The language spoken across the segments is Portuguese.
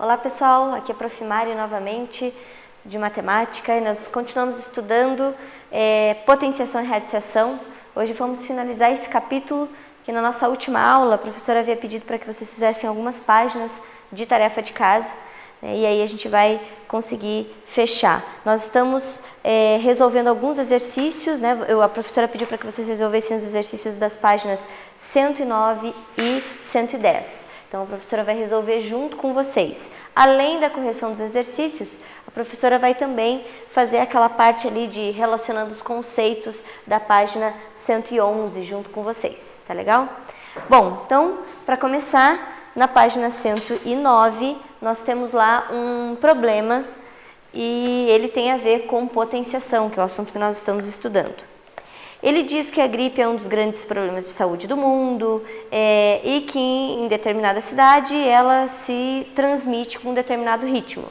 Olá pessoal, aqui é a Prof. Mari novamente, de matemática, e nós continuamos estudando potenciação e radiação. Hoje vamos finalizar esse capítulo, que na nossa última aula a professora havia pedido para que vocês fizessem algumas páginas de tarefa de casa, e aí a gente vai conseguir fechar. Nós estamos resolvendo alguns exercícios, né? A professora pediu para que vocês resolvessem os exercícios das páginas 109 e 110. Então, a professora vai resolver junto com vocês. Além da correção dos exercícios, a professora vai também fazer aquela parte ali de relacionando os conceitos da página 111 junto com vocês, tá legal? Bom, então, para começar, na página 109, nós temos lá um problema e ele tem a ver com potenciação, que é o assunto que nós estamos estudando. Ele diz que a gripe é um dos grandes problemas de saúde do mundo e que em determinada cidade ela se transmite com um determinado ritmo.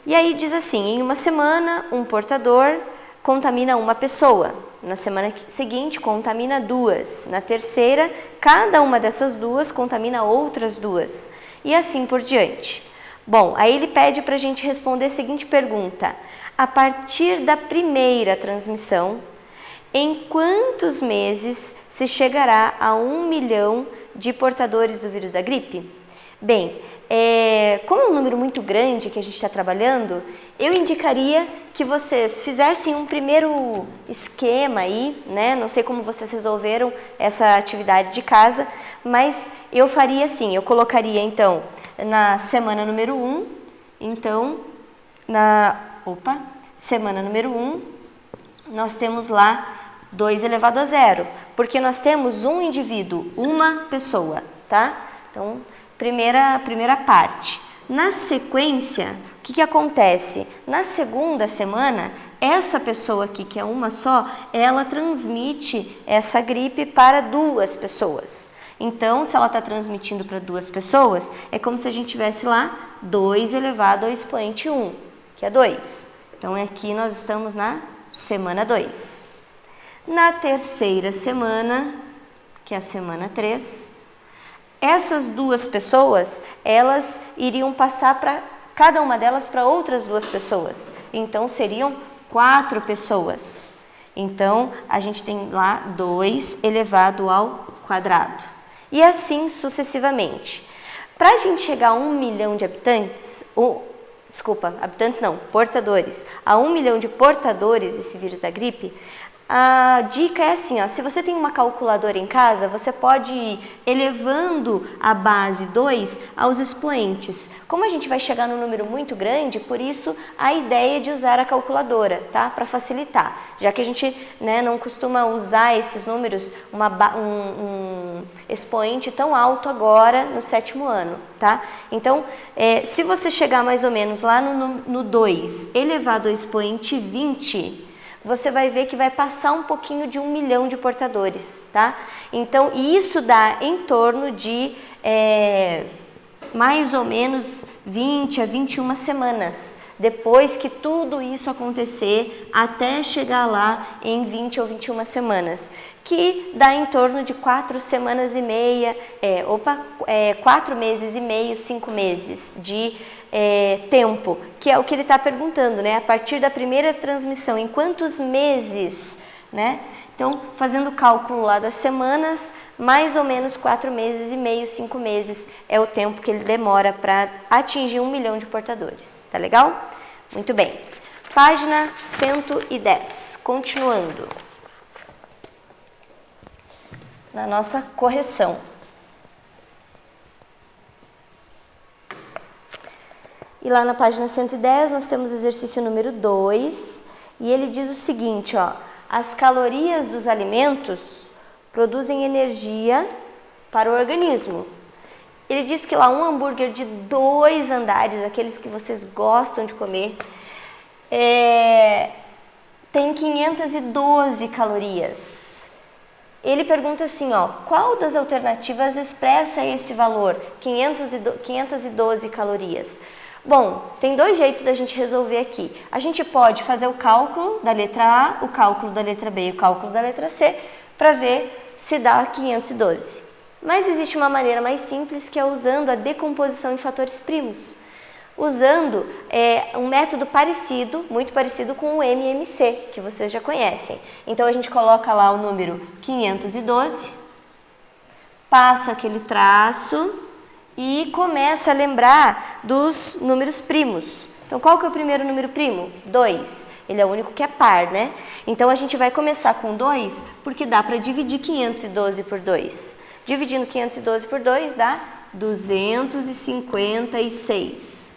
E aí diz assim, em uma semana um portador contamina uma pessoa, na semana seguinte contamina duas, na terceira cada uma dessas duas contamina outras duas e assim por diante. Bom, aí ele pede para a gente responder a seguinte pergunta: a partir da primeira transmissão, em quantos meses se chegará a 1 milhão de portadores do vírus da gripe? Bem, como é um número muito grande que a gente está trabalhando, eu indicaria que vocês fizessem um primeiro esquema aí, né? Não sei como vocês resolveram essa atividade de casa, mas eu faria assim, eu colocaria então na semana número 1, então semana número 1, nós temos lá 2 elevado a 0, porque nós temos um indivíduo, uma pessoa, tá? Então, primeira parte. Na sequência, o que acontece? Na segunda semana, essa pessoa aqui, que é uma só, ela transmite essa gripe para 2 pessoas. Então, se ela está transmitindo para 2 pessoas, é como se a gente tivesse lá 2 elevado ao expoente 1, que é 2. Então, aqui nós estamos na semana 2. Na terceira semana, que é a semana 3, essas 2 pessoas, elas iriam passar para cada uma delas para outras 2 pessoas. Então, seriam 4 pessoas. Então, a gente tem lá 2 elevado ao quadrado. E assim sucessivamente. Para a gente chegar a 1 milhão de habitantes, portadores, a 1 milhão de portadores desse vírus da gripe, a dica é assim, ó, se você tem uma calculadora em casa, você pode ir elevando a base 2 aos expoentes. Como a gente vai chegar num número muito grande, por isso a ideia de usar a calculadora, tá? Para facilitar, já que a gente, né, não costuma usar esses números, um expoente tão alto agora no 7º ano, tá? Então, se você chegar mais ou menos lá no 2 elevado ao expoente 20, você vai ver que vai passar um pouquinho de 1 milhão de portadores, tá? Então, isso dá em torno de mais ou menos 20 a 21 semanas, depois que tudo isso acontecer, até chegar lá em 20 ou 21 semanas, que dá em torno de 4 semanas e meia, 4 meses e meio, 5 meses de tempo, que é o que ele está perguntando, né? A partir da primeira transmissão, em quantos meses, né? Então, fazendo o cálculo lá das semanas, mais ou menos 4 meses e meio, 5 meses é o tempo que ele demora para atingir 1 milhão de portadores. Tá legal? Muito bem. Página 110. Continuando. Na nossa correção. E lá na página 110 nós temos o exercício número 2 e ele diz o seguinte, ó: as calorias dos alimentos produzem energia para o organismo. Ele diz que lá um hambúrguer de 2 andares, aqueles que vocês gostam de comer, tem 512 calorias. Ele pergunta assim, ó, qual das alternativas expressa esse valor, 512 calorias? Bom, tem 2 jeitos da gente resolver aqui. A gente pode fazer o cálculo da letra A, o cálculo da letra B e o cálculo da letra C para ver se dá 512. Mas existe uma maneira mais simples que é usando a decomposição em fatores primos. usando um método parecido, muito parecido com o MMC, que vocês já conhecem. Então, a gente coloca lá o número 512, passa aquele traço e começa a lembrar dos números primos. Então, qual que é o primeiro número primo? 2. Ele é o único que é par, né? Então, a gente vai começar com 2, porque dá para dividir 512 por 2. Dividindo 512 por 2 dá 256.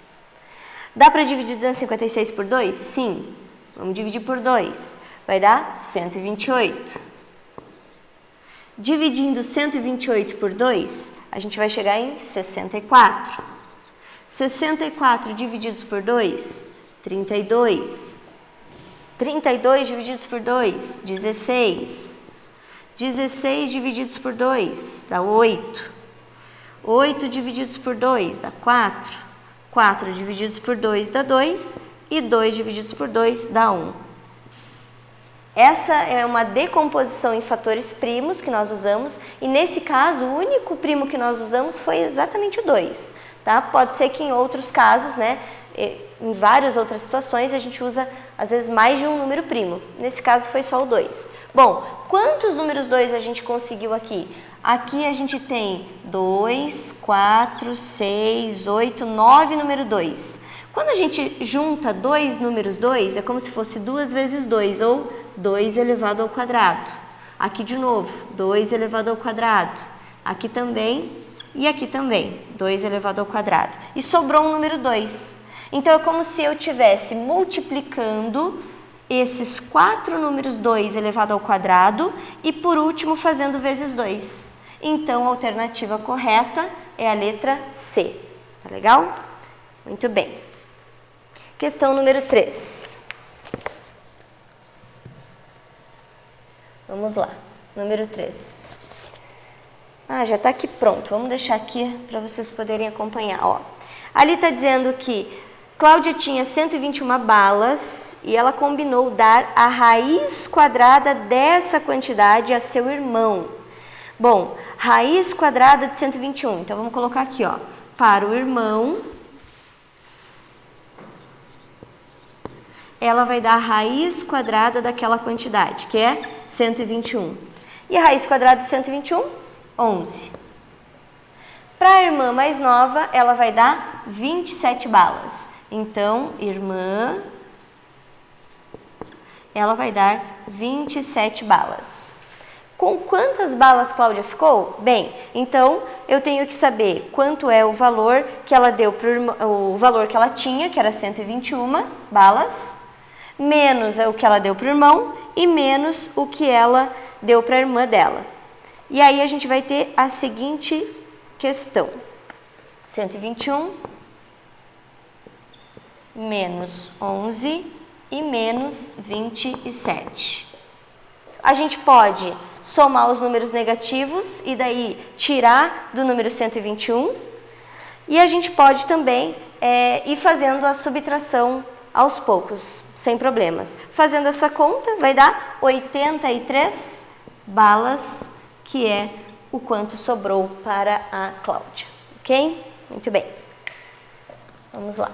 Dá para dividir 256 por 2? Sim. Vamos dividir por 2. Vai dar 128. Dividindo 128 por 2, a gente vai chegar em 64. 64 divididos por 2, 32. 32 divididos por 2, 16. 16 divididos por 2, dá 8. 8 divididos por 2, dá 4. 4 divididos por 2 dá 2. E 2 divididos por 2 dá 1. Essa é uma decomposição em fatores primos que nós usamos. E nesse caso, o único primo que nós usamos foi exatamente o 2. Tá? Pode ser que em outros casos, né, em várias outras situações, a gente usa às vezes mais de um número primo. Nesse caso foi só o 2. Bom, quantos números 2 a gente conseguiu aqui? Aqui a gente tem 2, 4, 6, 8, 9 número 2. Quando a gente junta dois números 2, é como se fosse 2 vezes 2, ou 2 elevado ao quadrado. Aqui de novo, 2 elevado ao quadrado. Aqui também e aqui também, 2 elevado ao quadrado. E sobrou um número 2. Então, é como se eu estivesse multiplicando esses 4 números 2 elevado ao quadrado e, por último, fazendo vezes 2. Então, a alternativa correta é a letra C. Tá legal? Muito bem. Questão número 3. Vamos lá. Número 3. Já está aqui pronto. Vamos deixar aqui para vocês poderem acompanhar. Ó, ali está dizendo que Cláudia tinha 121 balas e ela combinou dar a raiz quadrada dessa quantidade a seu irmão. Bom, raiz quadrada de 121. Então, vamos colocar aqui, ó. Para o irmão, ela vai dar a raiz quadrada daquela quantidade, que é 121. E a raiz quadrada de 121? 11. Para a irmã mais nova, ela vai dar 27 balas. Então, irmã, ela vai dar 27 balas. Com quantas balas Cláudia ficou? Bem, então eu tenho que saber quanto é o valor que ela deu para o valor que ela tinha, que era 121 balas, menos o que ela deu para o irmão e menos o que ela deu para a irmã dela. E aí a gente vai ter a seguinte questão: 121 menos 11 e menos 27. A gente pode somar os números negativos e daí tirar do número 121. E a gente pode também ir fazendo a subtração aos poucos, sem problemas. Fazendo essa conta, vai dar 83 balas, que é o quanto sobrou para a Cláudia. Ok? Muito bem. Vamos lá.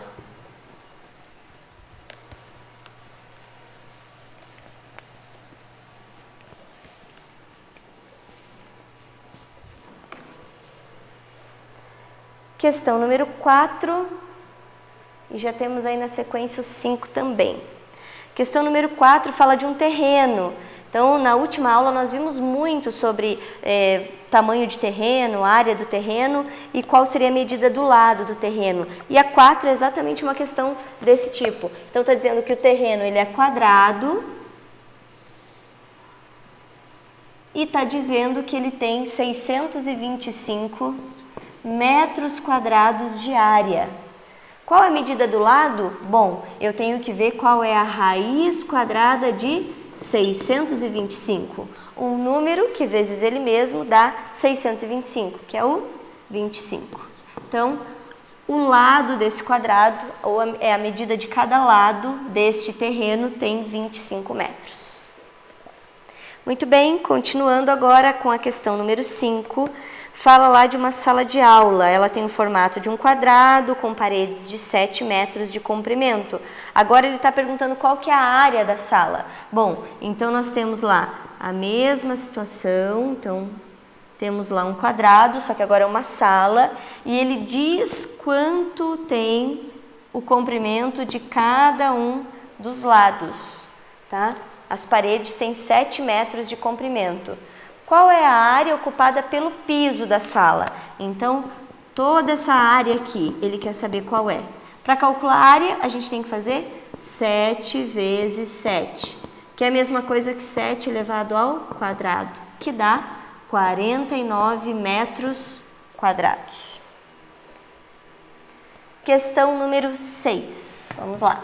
Questão número 4, e já temos aí na sequência o 5 também. Questão número 4 fala de um terreno. Então, na última aula nós vimos muito sobre tamanho de terreno, área do terreno e qual seria a medida do lado do terreno. E a 4 é exatamente uma questão desse tipo. Então, está dizendo que o terreno ele é quadrado e está dizendo que ele tem 625 metros quadrados de área. Qual é a medida do lado? Bom, eu tenho que ver qual é a raiz quadrada de 625. Um número que vezes ele mesmo dá 625, que é o 25. Então, o lado desse quadrado, ou é a medida de cada lado deste terreno, tem 25 metros. Muito bem, continuando agora com a questão número 5. fala lá de uma sala de aula. Ela tem o formato de um quadrado com paredes de 7 metros de comprimento. Agora ele está perguntando qual que é a área da sala. Bom, então nós temos lá a mesma situação. Então, temos lá um quadrado, só que agora é uma sala. E ele diz quanto tem o comprimento de cada um dos lados, tá? As paredes têm 7 metros de comprimento. Qual é a área ocupada pelo piso da sala? Então, toda essa área aqui, ele quer saber qual é. Para calcular a área, a gente tem que fazer 7 vezes 7, que é a mesma coisa que 7 elevado ao quadrado, que dá 49 metros quadrados. Questão número 6. Vamos lá.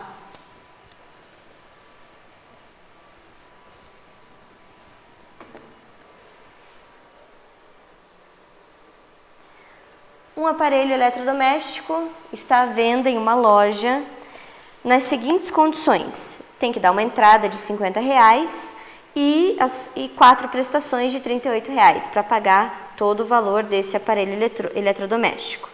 Um aparelho eletrodoméstico está à venda em uma loja nas seguintes condições. Tem que dar uma entrada de R$50 e 4 prestações de R$38 para pagar todo o valor desse aparelho eletrodoméstico.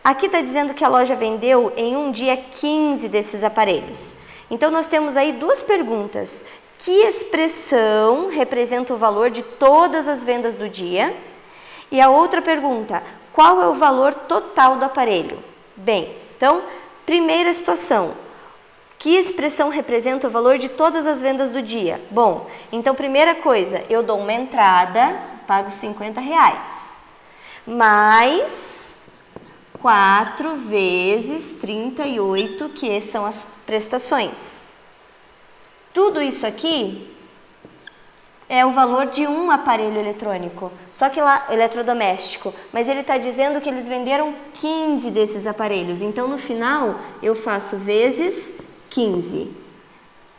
Aqui está dizendo que a loja vendeu em um dia 15 desses aparelhos. Então, nós temos aí duas perguntas. Que expressão representa o valor de todas as vendas do dia? E a outra pergunta, qual é o valor total do aparelho? Bem, então, primeira situação. Que expressão representa o valor de todas as vendas do dia? Bom, então, primeira coisa, eu dou uma entrada, pago R$50, mais 4 vezes 38, que são as prestações. Tudo isso aqui é o valor de um aparelho eletrônico, só que lá, eletrodoméstico, mas ele está dizendo que eles venderam 15 desses aparelhos. Então, no final, eu faço vezes 15,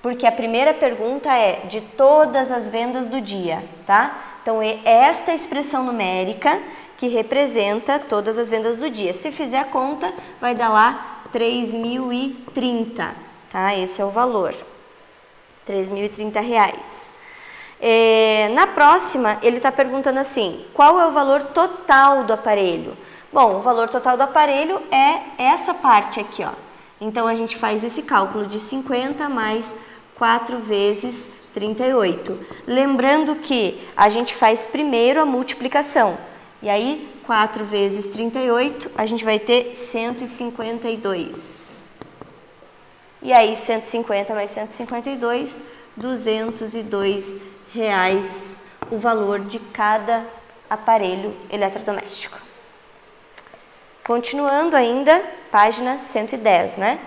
porque a primeira pergunta é de todas as vendas do dia, tá? Então, é esta expressão numérica que representa todas as vendas do dia. Se fizer a conta, vai dar lá 3.030, tá? Esse é o valor, R$3.030. Na próxima, ele está perguntando assim, qual é o valor total do aparelho? Bom, o valor total do aparelho é essa parte aqui, ó. Então, a gente faz esse cálculo de 50 mais 4 vezes 38. Lembrando que a gente faz primeiro a multiplicação. E aí, 4 vezes 38, a gente vai ter 152. E aí, 150 mais 152, R$202 o valor de cada aparelho eletrodoméstico. Continuando ainda, página 110, né?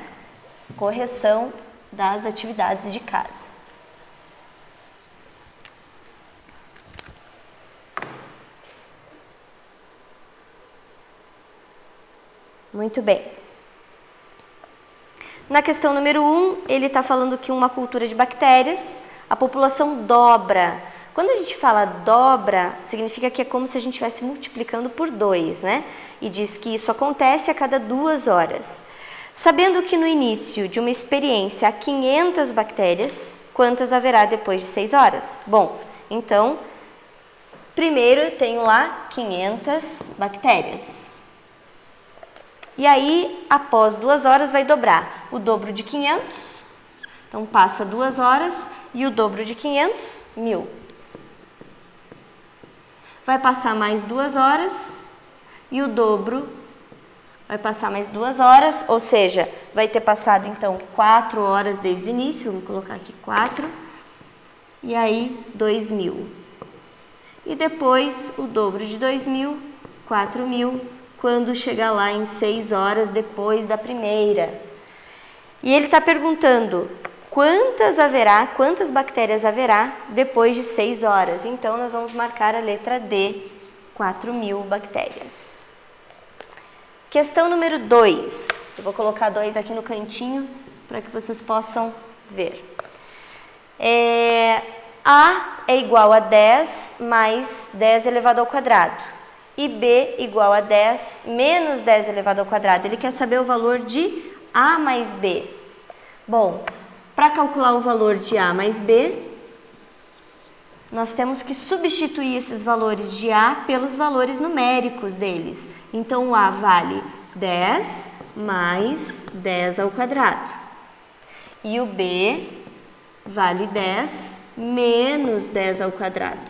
Correção das atividades de casa. Muito bem. Na questão número 1, ele está falando que uma cultura de bactérias, a população dobra. Quando a gente fala dobra, significa que é como se a gente estivesse multiplicando por 2, né? E diz que isso acontece a cada 2 horas. Sabendo que no início de uma experiência há 500 bactérias, quantas haverá depois de 6 horas? Bom, então, primeiro eu tenho lá 500 bactérias. E aí, após 2 horas, vai dobrar o dobro de 500. Então, passa 2 horas e o dobro de 500, 1000. Vai passar mais 2 horas e o dobro vai passar mais 2 horas, ou seja, vai ter passado, então, 4 horas desde o início. Vamos colocar aqui 4. E aí, 2000. E depois, o dobro de 2000, 4000. Quando chegar lá em 6 horas depois da primeira. E ele está perguntando quantas bactérias haverá depois de 6 horas. Então, nós vamos marcar a letra D, 4000 bactérias. Questão número 2. Eu vou colocar 2 aqui no cantinho para que vocês possam ver. A é igual a 10 mais 10 elevado ao quadrado. E B igual a 10 menos 10 elevado ao quadrado. Ele quer saber o valor de A mais B. Bom, para calcular o valor de A mais B, nós temos que substituir esses valores de A pelos valores numéricos deles. Então, o A vale 10 mais 10 ao quadrado. E o B vale 10 menos 10 ao quadrado.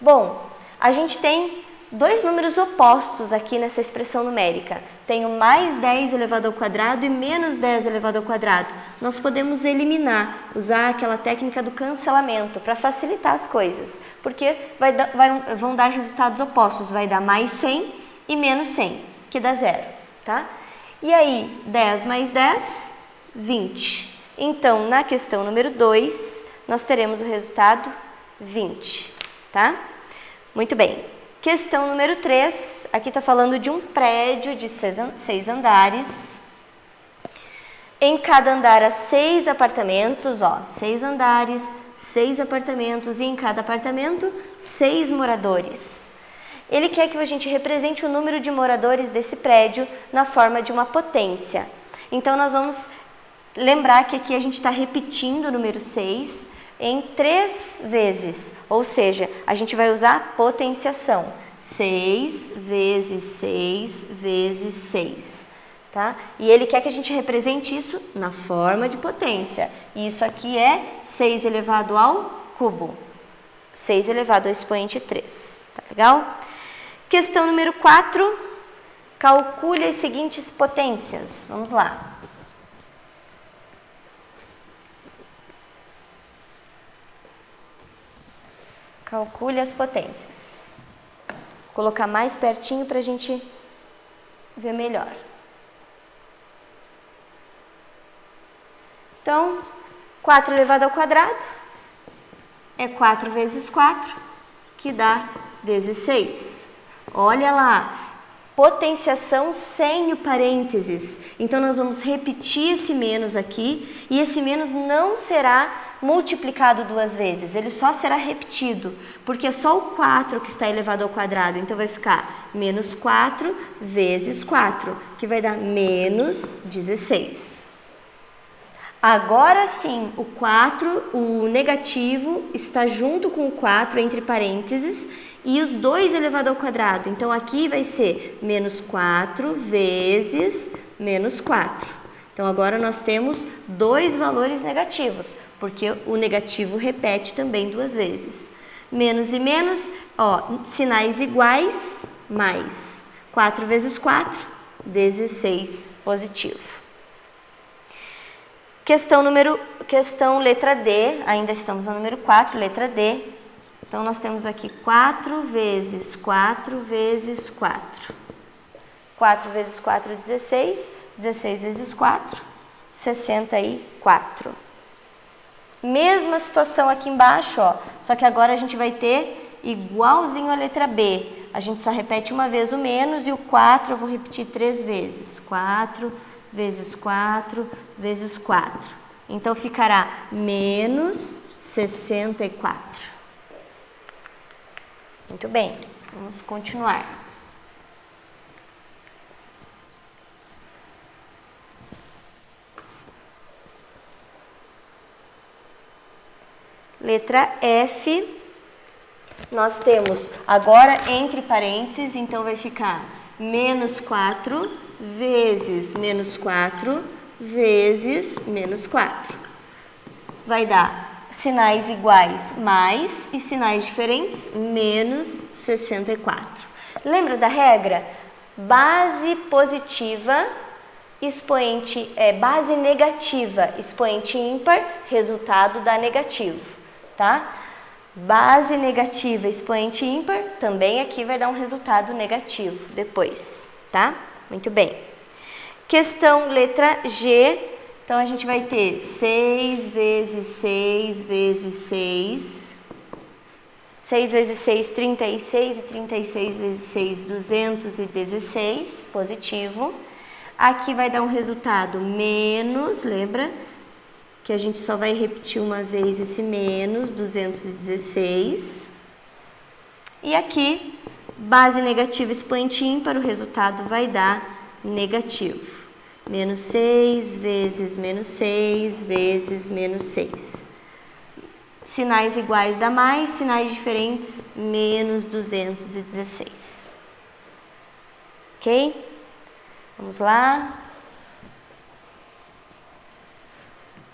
Bom, a gente tem dois números opostos aqui nessa expressão numérica. Tem o mais 10 elevado ao quadrado e menos 10 elevado ao quadrado. Nós podemos eliminar, usar aquela técnica do cancelamento para facilitar as coisas, porque vão dar resultados opostos, vai dar mais 100 e menos 100, que dá zero, tá? E aí, 10 mais 10, 20. Então, na questão número 2, nós teremos o resultado 20, tá? Muito bem. Questão número 3, aqui está falando de um prédio de 6 andares. Em cada andar há 6 apartamentos, 6 andares, 6 apartamentos e em cada apartamento 6 moradores. Ele quer que a gente represente o número de moradores desse prédio na forma de uma potência. Então, nós vamos lembrar que aqui a gente está repetindo o número 6 em 3 vezes, ou seja, a gente vai usar potenciação. 6 vezes 6 vezes 6, tá? E ele quer que a gente represente isso na forma de potência. E isso aqui é 6 elevado ao cubo, 6 elevado ao expoente 3, tá legal? Questão número 4, calcule as seguintes potências. Vamos lá. Calcule as potências. Vou colocar mais pertinho para a gente ver melhor. Então, 4 elevado ao quadrado é 4 vezes 4, que dá 16. Olha lá, potenciação sem o parênteses. Então, nós vamos repetir esse menos aqui, e esse menos não será multiplicado 2 vezes, ele só será repetido, porque é só o 4 que está elevado ao quadrado, então vai ficar menos 4 vezes 4, que vai dar menos 16. Agora sim, o 4, o negativo, está junto com o 4 entre parênteses, e os 2 elevado ao quadrado, então aqui vai ser menos 4 vezes menos 4. Então agora nós temos 2 valores negativos, porque o negativo repete também 2 vezes. Menos e menos, sinais iguais, mais. 4 vezes 4, 16, positivo. Questão letra D, ainda estamos no número 4, letra D. Então, nós temos aqui 4 vezes 4 vezes 4. 4 vezes 4, 16. 16 vezes 4, 64. Mesma situação aqui embaixo, só que agora a gente vai ter igualzinho a letra B. A gente só repete uma vez o menos e o 4 eu vou repetir 3 vezes. 4 vezes 4 vezes 4. Então, ficará menos 64. Muito bem, vamos continuar. Letra F, nós temos agora entre parênteses, então vai ficar menos 4 vezes menos 4 vezes menos 4. Vai dar sinais iguais mais e sinais diferentes menos 64. Lembra da regra? Base positiva, base negativa, expoente ímpar, resultado dá negativo. Tá? Base negativa, expoente ímpar, também aqui vai dar um resultado negativo depois, tá? Muito bem. Questão letra G, então a gente vai ter 6 vezes 6 vezes 6. 6 vezes 6, 36, e 36 vezes 6, 216, positivo. Aqui vai dar um resultado menos, lembra? Que a gente só vai repetir uma vez esse menos, 216. E aqui, base negativa, expoente ímpar, o resultado vai dar negativo. Menos 6 vezes menos 6 vezes menos 6. Sinais iguais dá mais, sinais diferentes, menos 216. Ok? Vamos lá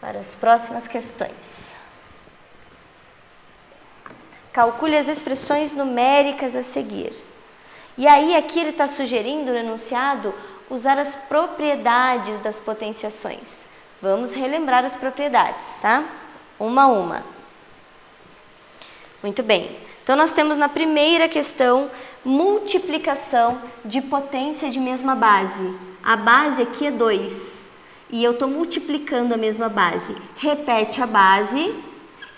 para as próximas questões. Calcule as expressões numéricas a seguir. E aí, aqui ele está sugerindo no enunciado usar as propriedades das potenciações. Vamos relembrar as propriedades, tá? Uma a uma. Muito bem. Então, nós temos na primeira questão multiplicação de potência de mesma base. A base aqui é 2 e eu estou multiplicando a mesma base. Repete a base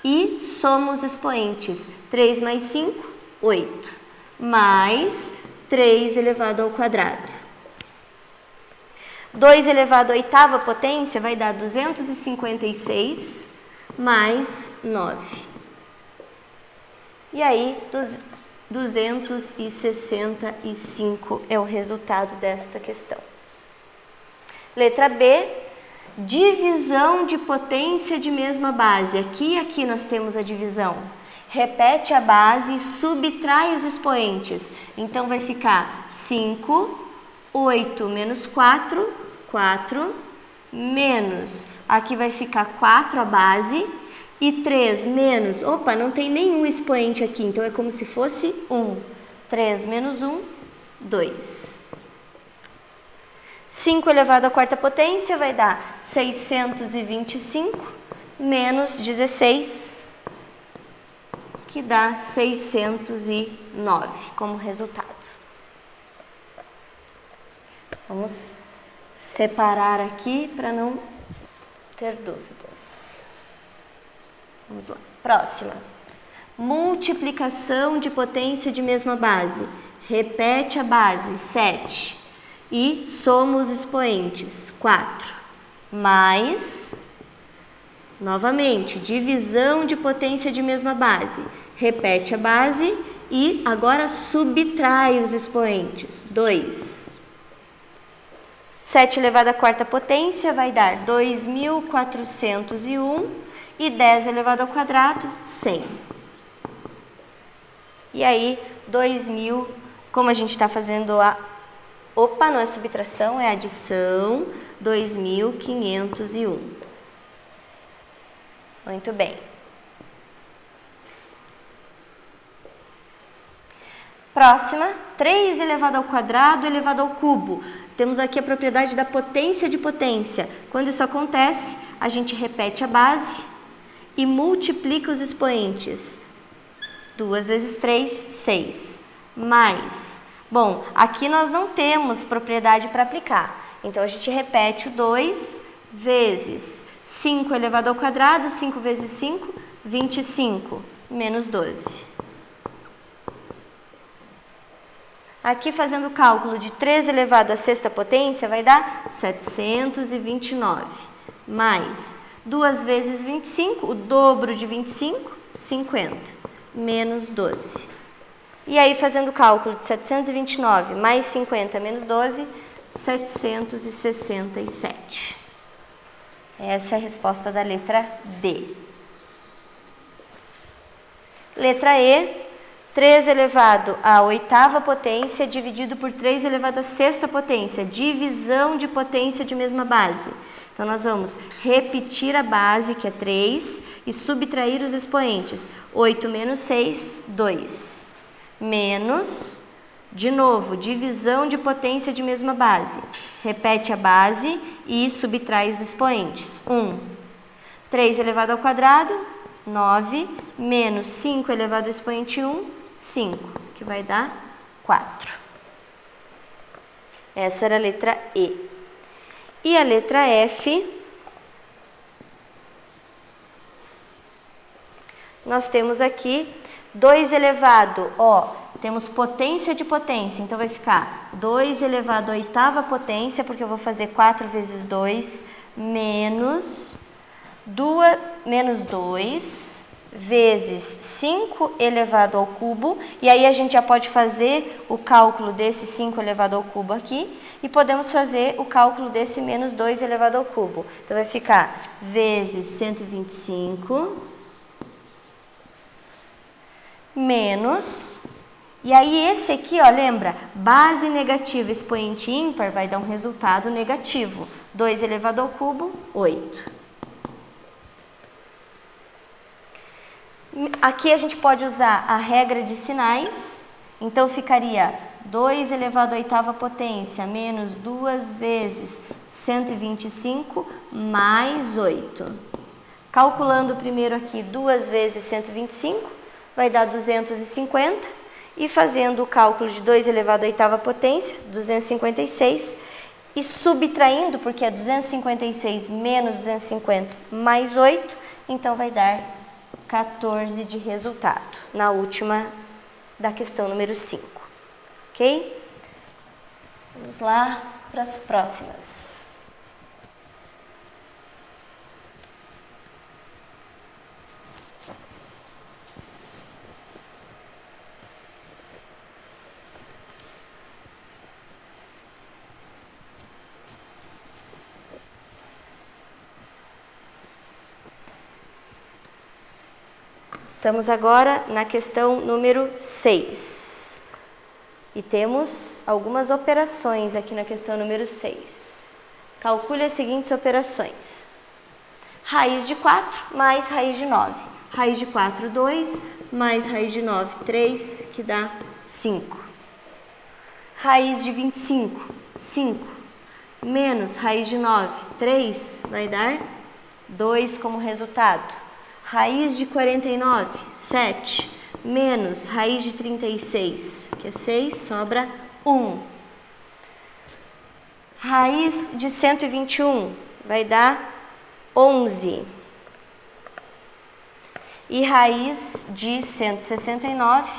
e soma os expoentes. 3 mais 5, 8. Mais 3 elevado ao quadrado. 2 elevado à oitava potência vai dar 256 mais 9. E aí, 265 é o resultado desta questão. Letra B, divisão de potência de mesma base. Aqui e aqui nós temos a divisão. Repete a base e subtrai os expoentes. Então, vai ficar 5, 8 menos 4, 4, menos, aqui vai ficar 4 a base, e 3 menos, opa, não tem nenhum expoente aqui, então é como se fosse 1. 3 menos 1, 2. 5 elevado à quarta potência vai dar 625 menos 16, que dá 609 como resultado. Vamos separar aqui para não ter dúvidas. Vamos lá. Próxima. Multiplicação de potência de mesma base. Repete a base, 7. E soma os expoentes, 4. Mais, novamente, divisão de potência de mesma base. Repete a base e agora subtrai os expoentes, 2. 7 elevado à quarta potência vai dar 2.401 e 10 elevado ao quadrado, 100. E aí, 2.000, como a gente está fazendo a... Opa, não é subtração, é adição, 2.501. Muito bem. Próxima, 3 elevado ao quadrado elevado ao cubo. Temos aqui a propriedade da potência de potência. Quando isso acontece, a gente repete a base e multiplica os expoentes. 2 vezes 3, 6. Mais. Bom, aqui nós não temos propriedade para aplicar. Então, a gente repete o 2 vezes 5 elevado ao quadrado. 5 vezes 5, 25. Menos 12. Aqui, fazendo o cálculo de 3 elevado à sexta potência, vai dar 729. Mais 2 vezes 25, o dobro de 25, 50. Menos 12. E aí, fazendo o cálculo de 729 mais 50 menos 12, 767. Essa é a resposta da letra D. Letra E, 3 elevado à oitava potência dividido por 3 elevado à sexta potência. Divisão de potência de mesma base. Então, nós vamos repetir a base, que é 3, e subtrair os expoentes. 8 menos 6, 2. Menos, de novo, divisão de potência de mesma base. Repete a base e subtrai os expoentes. 1. 3 elevado ao quadrado, 9. Menos 5 elevado ao expoente 1, 5, que vai dar 4. Essa era a letra E. E a letra F, nós temos aqui 2 elevado, temos potência de potência, então vai ficar 2 elevado à oitava potência, porque eu vou fazer 4 vezes 2, menos 2 vezes 5 elevado ao cubo, e aí a gente já pode fazer o cálculo desse 5 elevado ao cubo aqui, e podemos fazer o cálculo desse menos 2 elevado ao cubo. Então, vai ficar vezes 125 menos, e aí esse aqui, ó, lembra? Base negativa, expoente ímpar, vai dar um resultado negativo. 2 elevado ao cubo, 8. Aqui a gente pode usar a regra de sinais, então ficaria 2 elevado à oitava potência menos 2 vezes 125 mais 8. Calculando primeiro aqui 2 vezes 125, vai dar 250, e fazendo o cálculo de 2 elevado à oitava potência, 256, e subtraindo, porque é 256 menos 250 mais 8, então vai dar 14 de resultado, na última da questão número 5, ok? Vamos lá para as próximas. Estamos agora na questão número 6. E temos algumas operações aqui na questão número 6. Calcule as seguintes operações. Raiz de 4 mais raiz de 9. Raiz de 4, 2, mais raiz de 9, 3, que dá 5. Raiz de 25, 5, menos raiz de 9, 3, vai dar 2 como resultado. Raiz de 49, 7, menos raiz de 36, que é 6, sobra 1. Raiz de 121 vai dar 11. E raiz de 169,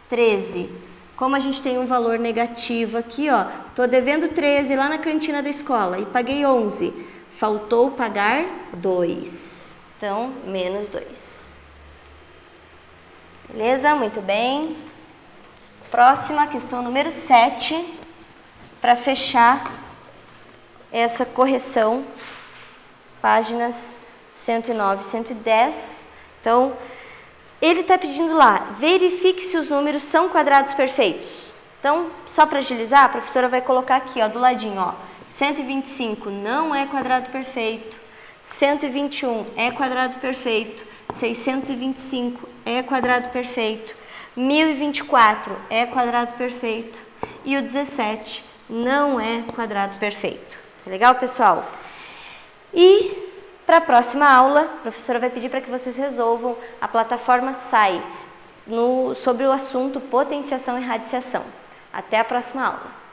13. Como a gente tem um valor negativo aqui, ó, tô devendo 13 lá na cantina da escola e paguei 11. Faltou pagar 2. Então, menos 2. Beleza? Muito bem. Próxima, questão número 7. Para fechar essa correção, páginas 109 e 110. Então, ele está pedindo lá, verifique se os números são quadrados perfeitos. Então, só para agilizar, a professora vai colocar aqui, ó, do ladinho, ó, 125 não é quadrado perfeito. 121 é quadrado perfeito, 625 é quadrado perfeito, 1024 é quadrado perfeito e o 17 não é quadrado perfeito. Tá legal, pessoal? E para a próxima aula, a professora vai pedir para que vocês resolvam a plataforma SAI sobre o assunto potenciação e radiciação. Até a próxima aula.